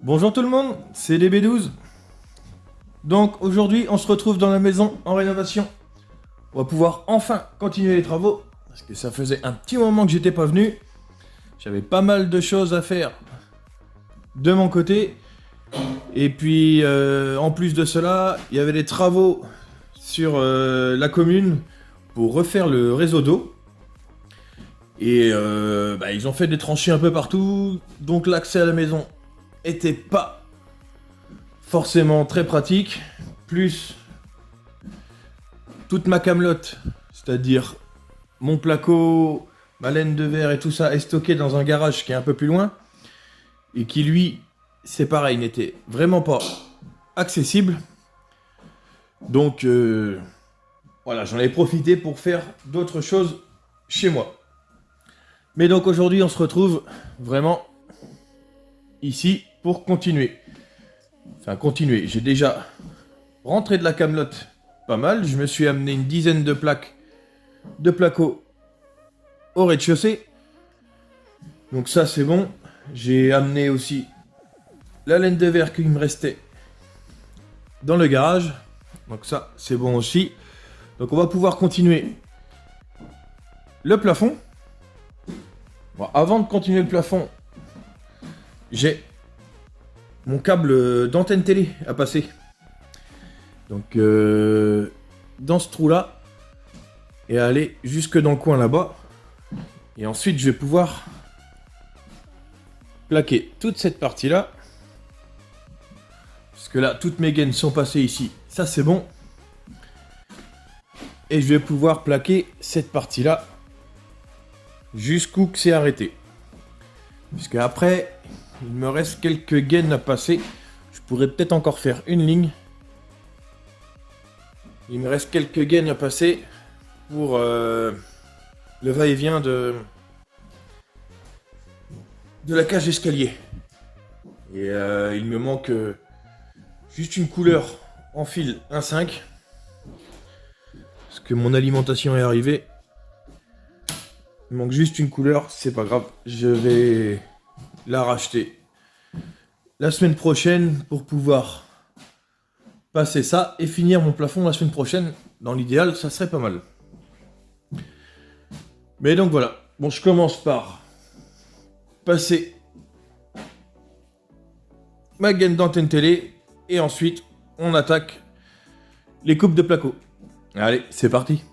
Bonjour tout le monde, c'est DB12. Donc aujourd'hui on se retrouve dans la maison en rénovation. On va pouvoir enfin continuer les travaux, parce que ça faisait un petit moment que j'étais pas venu. J'avais pas mal de choses à faire de mon côté. Et puis en plus de cela, il y avait des travaux sur la commune pour refaire le réseau d'eau. Et ils ont fait des tranchées un peu partout, donc l'accès à la maison était pas forcément très pratique. Plus toute ma camelote, c'est-à-dire mon placo, ma laine de verre et tout ça est stocké dans un garage qui est un peu plus loin et qui lui, c'est pareil, n'était vraiment pas accessible. Donc voilà, j'en ai profité pour faire d'autres choses chez moi. Mais donc aujourd'hui, on se retrouve vraiment ici pour continuer. Enfin, continuer. J'ai déjà rentré de la camelote pas mal. Je me suis amené une dizaine de plaques de placo au rez-de-chaussée. Donc ça, c'est bon. J'ai amené aussi la laine de verre qu'il me restait dans le garage. Donc ça, c'est bon aussi. Donc on va pouvoir continuer le plafond. Bon, avant de continuer le plafond, j'ai mon câble d'antenne télé à passer. Donc dans ce trou là et aller jusque dans le coin là-bas. Et ensuite je vais pouvoir plaquer toute cette partie là. Parce que là toutes mes gaines sont passées ici. Ça c'est bon. Et je vais pouvoir plaquer cette partie là jusqu'où que c'est arrêté. Puisque après il me reste quelques gaines à passer. Je pourrais peut-être encore faire une ligne. Il me reste quelques gaines à passer pour le va-et-vient de la cage d'escalier. Et il me manque juste une couleur en fil 1.5. Parce que mon alimentation est arrivée. Il manque juste une couleur, c'est pas grave. Je vais la racheter la semaine prochaine pour pouvoir passer ça et finir mon plafond la semaine prochaine. Dans l'idéal, ça serait pas mal. Mais donc voilà. Bon, je commence par passer ma gaine d'antenne télé et ensuite on attaque les coupes de placo. Allez, c'est parti.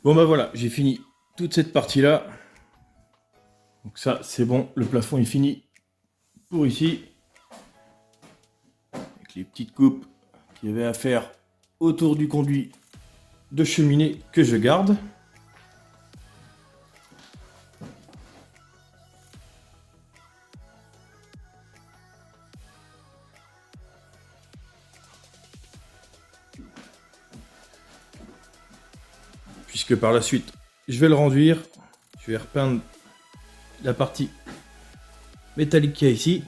Bon bah voilà, j'ai fini toute cette partie-là. Donc ça, c'est bon, le plafond est fini pour ici. Avec les petites coupes qu'il y avait à faire autour du conduit de cheminée que je garde. Puisque par la suite, je vais le renduire. Je vais repeindre la partie métallique qu'il y a ici.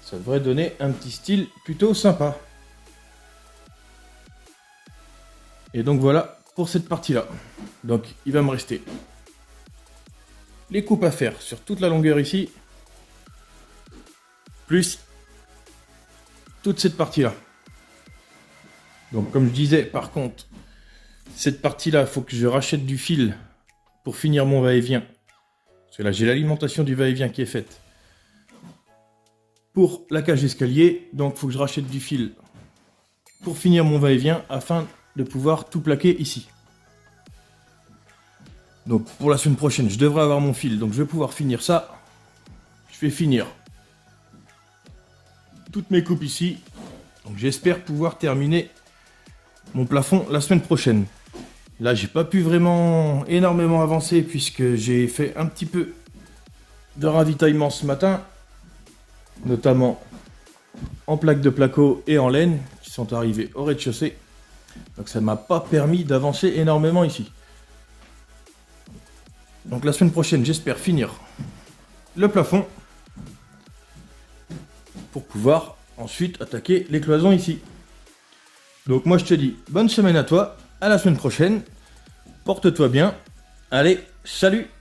Ça devrait donner un petit style plutôt sympa. Et donc voilà pour cette partie-là. Donc il va me rester les coupes à faire sur toute la longueur ici, plus toute cette partie-là. Donc comme je disais, par contre, cette partie-là, il faut que je rachète du fil pour finir mon va-et-vient. Parce que là, j'ai l'alimentation du va-et-vient qui est faite pour la cage d'escalier. Donc, il faut que je rachète du fil pour finir mon va-et-vient afin de pouvoir tout plaquer ici. Donc, pour la semaine prochaine, je devrais avoir mon fil. Donc, je vais pouvoir finir ça. Je vais finir toutes mes coupes ici. Donc, j'espère pouvoir terminer mon plafond la semaine prochaine. Là, j'ai pas pu vraiment énormément avancer puisque j'ai fait un petit peu de ravitaillement ce matin, notamment en plaques de placo et en laine qui sont arrivés au rez-de-chaussée. Donc ça m'a pas permis d'avancer énormément ici. Donc la semaine prochaine, j'espère finir le plafond pour pouvoir ensuite attaquer les cloisons ici. Donc moi je te dis bonne semaine à toi, à la semaine prochaine, porte-toi bien, allez, salut!